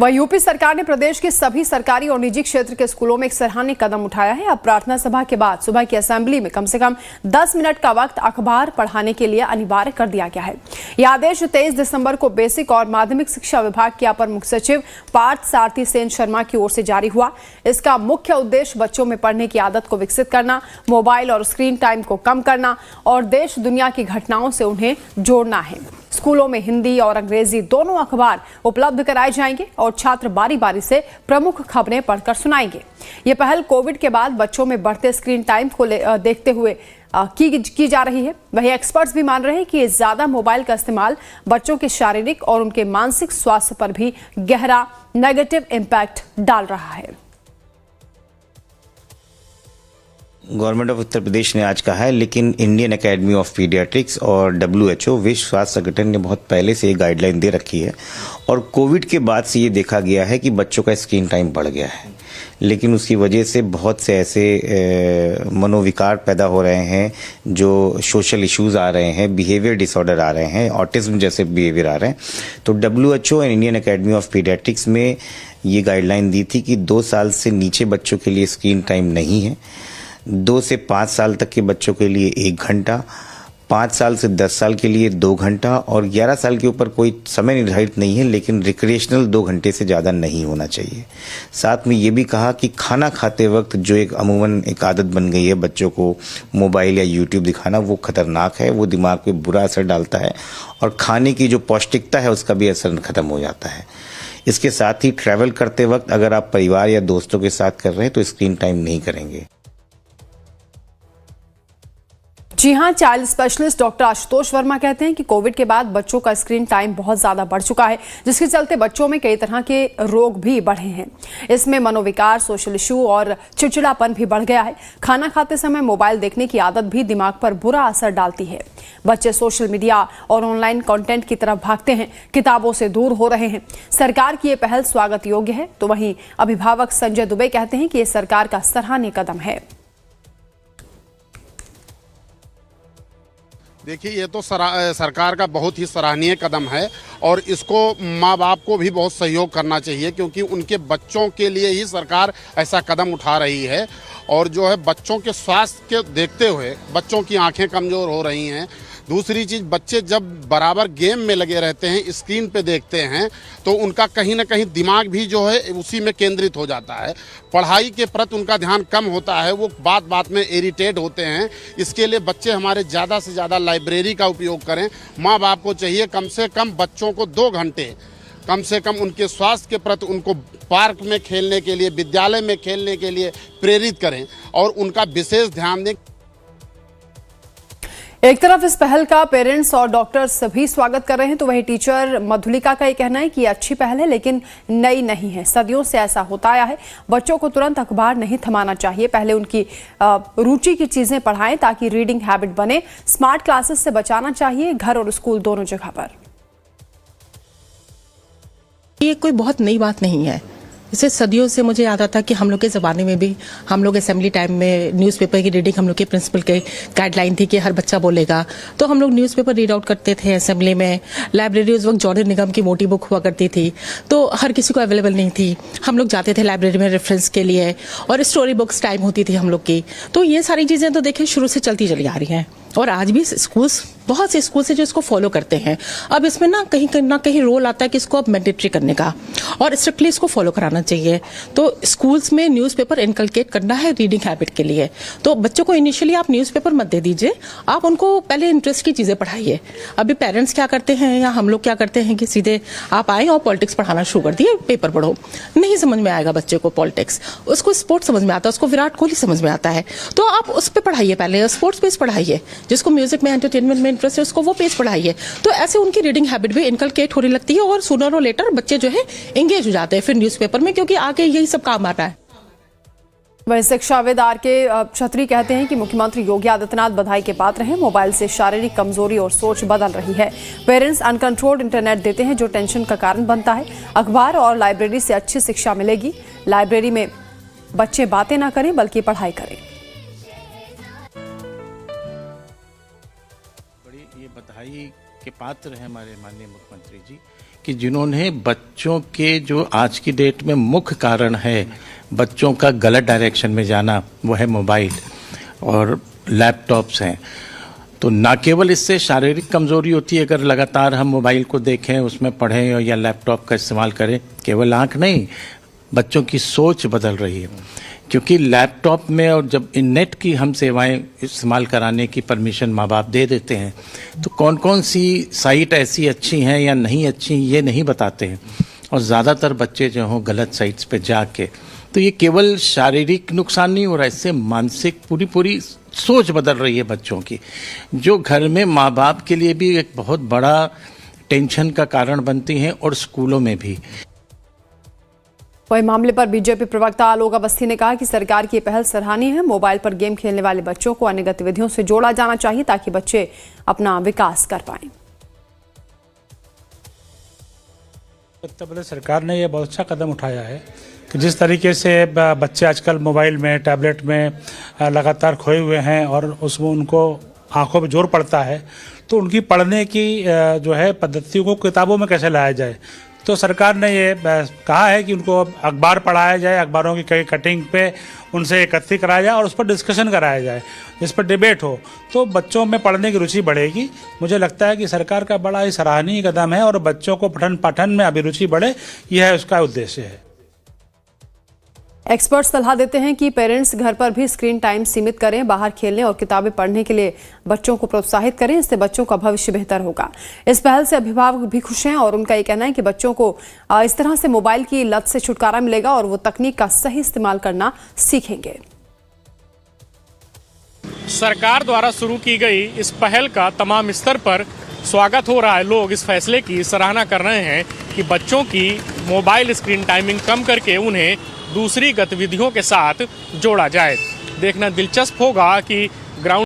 वहीं यूपी सरकार ने प्रदेश के सभी सरकारी और निजी क्षेत्र के स्कूलों में एक सराहनीय कदम उठाया है। अब प्रार्थना सभा के बाद सुबह की असेंबली में कम से कम 10 मिनट का वक्त अखबार पढ़ाने के लिए अनिवार्य कर दिया गया है। यह आदेश 23 दिसंबर को बेसिक और माध्यमिक शिक्षा विभाग के अपर मुख्य सचिव पार्थ सारथी सेन शर्मा की ओर से जारी हुआ। इसका मुख्य उद्देश्य बच्चों में पढ़ने की आदत को विकसित करना, मोबाइल और स्क्रीन टाइम को कम करना और देश दुनिया की घटनाओं से उन्हें जोड़ना है। स्कूलों में हिंदी और अंग्रेजी दोनों अखबार उपलब्ध कराए जाएंगे और छात्र बारी बारी से प्रमुख खबरें पढ़कर सुनाएंगे। ये पहल कोविड के बाद बच्चों में बढ़ते स्क्रीन टाइम को देखते हुए की जा रही है। वहीं एक्सपर्ट्स भी मान रहे हैं कि ज्यादा मोबाइल का इस्तेमाल बच्चों के शारीरिक और उनके मानसिक स्वास्थ्य पर भी गहरा नेगेटिव इम्पैक्ट डाल रहा है। गवर्नमेंट ऑफ उत्तर प्रदेश ने आज कहा है, लेकिन इंडियन एकेडमी ऑफ पीडियाट्रिक्स और WHO विश्व स्वास्थ्य संगठन ने बहुत पहले से ये गाइडलाइन दे रखी है और कोविड के बाद से ये देखा गया है कि बच्चों का स्क्रीन टाइम बढ़ गया है, लेकिन उसकी वजह से बहुत से ऐसे मनोविकार पैदा हो रहे हैं, जो सोशल इश्यूज आ रहे हैं, बिहेवियर डिसऑर्डर आ रहे हैं, ऑटिज्म जैसे बिहेवियर आ रहे हैं। तो WHO और इंडियन एकेडमी ऑफ पीडियाट्रिक्स में ये गाइडलाइन दी थी कि 2 साल से नीचे बच्चों के लिए स्क्रीन टाइम नहीं है, 2 से 5 साल तक के बच्चों के लिए 1 घंटा, 5 साल से 10 साल के लिए 2 घंटा और 11 साल के ऊपर कोई समय निर्धारित नहीं है, लेकिन रिक्रिएशनल 2 घंटे से ज़्यादा नहीं होना चाहिए। साथ में ये भी कहा कि खाना खाते वक्त जो एक अमूमन एक आदत बन गई है बच्चों को मोबाइल या यूट्यूब दिखाना, वो खतरनाक है, वो दिमाग पे बुरा असर डालता है और खाने की जो पौष्टिकता है उसका भी असर खत्म हो जाता है। इसके साथ ही ट्रैवल करते वक्त अगर आप परिवार या दोस्तों के साथ कर रहे हैं तो स्क्रीन टाइम नहीं करेंगे। जी हां, child specialist doctor Ashutosh Verma कहते हैं कि कोविड के बाद बच्चों का स्क्रीन टाइम बहुत ज्यादा बढ़ चुका है, जिसके चलते बच्चों में कई तरह के रोग भी बढ़े हैं। इसमें मनोविकार, सोशल इशू और चिड़चिड़ापन भी बढ़ गया है। खाना खाते समय मोबाइल देखने की आदत भी दिमाग पर बुरा असर डालती है। बच्चे सोशल मीडिया और ऑनलाइन कंटेंट की तरफ भागते हैं, किताबों से दूर हो रहे हैं। सरकार की यह पहल स्वागत योग्य है। तो वहीं अभिभावक संजय दुबे कहते हैं कि यह सरकार का सराहनीय कदम है। देखिए, ये तो सरकार का बहुत ही सराहनीय कदम है और इसको माँ बाप को भी बहुत सहयोग करना चाहिए, क्योंकि उनके बच्चों के लिए ही सरकार ऐसा कदम उठा रही है। और जो है बच्चों के स्वास्थ्य के देखते हुए बच्चों की आंखें कमज़ोर हो रही हैं। दूसरी चीज़, बच्चे जब बराबर गेम में लगे रहते हैं, स्क्रीन पे देखते हैं, तो उनका कहीं ना कहीं दिमाग भी जो है उसी में केंद्रित हो जाता है। पढ़ाई के प्रति उनका ध्यान कम होता है, वो बात बात में इरिटेट होते हैं। इसके लिए बच्चे हमारे ज़्यादा से ज़्यादा लाइब्रेरी का उपयोग करें। माँ बाप को चाहिए कम से कम बच्चों को 2 घंटे कम से कम उनके स्वास्थ्य के प्रति उनको पार्क में खेलने के लिए, विद्यालय में खेलने के लिए प्रेरित करें और उनका विशेष ध्यान दें। एक तरफ इस पहल का पेरेंट्स और डॉक्टर्स भी स्वागत कर रहे हैं, तो वही टीचर मधुलिका का ये कहना है कि ये अच्छी पहल है, लेकिन नई नहीं है। सदियों से ऐसा होता आया है। बच्चों को तुरंत अखबार नहीं थमाना चाहिए, पहले उनकी रुचि की चीजें पढ़ाएं ताकि रीडिंग हैबिट बने। स्मार्ट क्लासेस से बचाना चाहिए, घर और स्कूल दोनों जगह पर। ये कोई बहुत नई बात नहीं है। इसे सदियों से मुझे याद आता कि हम लोग के ज़माने में भी हम लोग असेंबली टाइम में न्यूज़पेपर की रीडिंग, हम लोग के प्रिंसिपल के गाइडलाइन थी कि हर बच्चा बोलेगा, तो हम लोग न्यूज़पेपर रीड आउट करते थे असेंबली में। लाइब्रेरी उस वक्त जॉर्डन निगम की मोटी बुक हुआ करती थी, तो हर किसी को अवेलेबल नहीं थी। हम लोग जाते थे लाइब्रेरी में रेफरेंस के लिए, और स्टोरी बुक्स टाइम होती थी हम लोग की। तो ये सारी चीज़ें तो देखिए शुरू से चलती चली आ रही हैं और आज भी स्कूल्स, बहुत से स्कूल से जो इसको फॉलो करते हैं। अब इसमें ना कहीं रोल आता है कि इसको अब मैंडेटरी करने का और स्ट्रिक्टली इसको फॉलो कराना चाहिए। तो स्कूल्स में न्यूज़पेपर इनकलकेट करना है रीडिंग हैबिट के लिए। तो बच्चों को इनिशियली आप न्यूज़पेपर मत दे दीजिए, आप उनको पहले इंटरेस्ट की चीज़ें पढ़ाइए। अभी पेरेंट्स क्या करते हैं या हम लोग क्या करते हैं कि सीधे आप आए और पॉलिटिक्स पढ़ाना शुरू कर दिए, पेपर पढ़ो। नहीं समझ में आएगा बच्चे को पॉलिटिक्स, उसको स्पोर्ट्स समझ में आता है, उसको विराट कोहली समझ में आता है, तो आप उस पर पढ़ाइए, पहले स्पोर्ट्स पेज पढ़ाइए। जिसको म्यूजिक में, एंटरटेनमेंट में इंटरेस्ट है उसको वो पेज पढ़ाइए। तो ऐसे उनकी रीडिंग हैबिट भी इनकलकेट होने लगती है और सूनर और लेटर बच्चे जो है एंगेज हो जाते हैं फिर न्यूज़पेपर में, क्योंकि आगे यही सब काम आ रहा है। वहीं शिक्षाविद आर.के. छत्री कहते हैं कि मुख्यमंत्री योगी आदित्यनाथ बधाई के पात्र हैं। मोबाइल से शारीरिक कमजोरी और सोच बदल रही है। पेरेंट्स अनकंट्रोल्ड इंटरनेट देते हैं, जो टेंशन का कारण बनता है। अखबार और लाइब्रेरी से अच्छी शिक्षा मिलेगी। लाइब्रेरी में बच्चे बातें ना करें बल्कि पढ़ाई करें। ये बधाई के पात्र हैं हमारे माननीय मुख्यमंत्री जी कि जिन्होंने बच्चों के जो आज की डेट में मुख्य कारण है बच्चों का गलत डायरेक्शन में जाना, वो है मोबाइल और लैपटॉप्स हैं। तो ना केवल इससे शारीरिक कमजोरी होती है अगर लगातार हम मोबाइल को देखें, उसमें पढ़ें या लैपटॉप का इस्तेमाल करें, केवल आंख नहीं, बच्चों की सोच बदल रही है। क्योंकि लैपटॉप में और जब नेट की हम सेवाएं इस्तेमाल कराने की परमिशन माँ बाप दे देते हैं तो कौन कौन सी साइट ऐसी अच्छी हैं या नहीं अच्छी ये नहीं बताते हैं, और ज़्यादातर बच्चे जो हों गलत साइट्स पे जाके, तो ये केवल शारीरिक नुकसान नहीं हो रहा, इससे मानसिक पूरी सोच बदल रही है बच्चों की, जो घर में माँ बाप के लिए भी एक बहुत बड़ा टेंशन का कारण बनती हैं और स्कूलों में भी। वही मामले पर बीजेपी प्रवक्ता आलोक अवस्थी ने कहा कि सरकार की पहल सराहनीय है। मोबाइल पर गेम खेलने वाले बच्चों को अन्य गतिविधियों से जोड़ा जाना चाहिए ताकि बच्चे अपना विकास कर पाएं। उत्तर प्रदेश सरकार ने यह बहुत अच्छा कदम उठाया है कि जिस तरीके से बच्चे आजकल मोबाइल में, टैबलेट में लगातार खोए हुए हैं और उसमें उनको आंखों पे जोर पड़ता है, तो उनकी पढ़ने की जो है पद्धतियों को किताबों में कैसे लाया जाए। तो सरकार ने ये कहा है कि उनको अखबार पढ़ाया जाए, अखबारों की कई कटिंग पे उनसे एकत्रित कराया जाए और उस पर डिस्कशन कराया जाए, जिस पर डिबेट हो, तो बच्चों में पढ़ने की रुचि बढ़ेगी। मुझे लगता है कि सरकार का बड़ा ही सराहनीय कदम है और बच्चों को पठन पाठन में अभिरुचि बढ़े, यह उसका उद्देश्य है। एक्सपर्ट सलाह देते हैं कि पेरेंट्स घर पर भी स्क्रीन टाइम सीमित करें, बाहर खेलने और किताबें पढ़ने के लिए बच्चों को प्रोत्साहित करें, इससे बच्चों का भविष्य बेहतर होगा। इस पहल से अभिभावक भी खुश हैं और उनका ये कहना है कि बच्चों को इस तरह से मोबाइल की लत से छुटकारा मिलेगा और वो तकनीक का सही इस्तेमाल करना सीखेंगे। सरकार द्वारा शुरू की गई इस पहल का तमाम स्तर पर स्वागत हो रहा है। लोग इस फैसले की सराहना कर रहे हैं कि बच्चों की मोबाइल स्क्रीन टाइमिंग कम करके उन्हें दूसरी गतिविधियों के साथ जोड़ा जाए। देखना दिलचस्प होगा कि ग्राउंड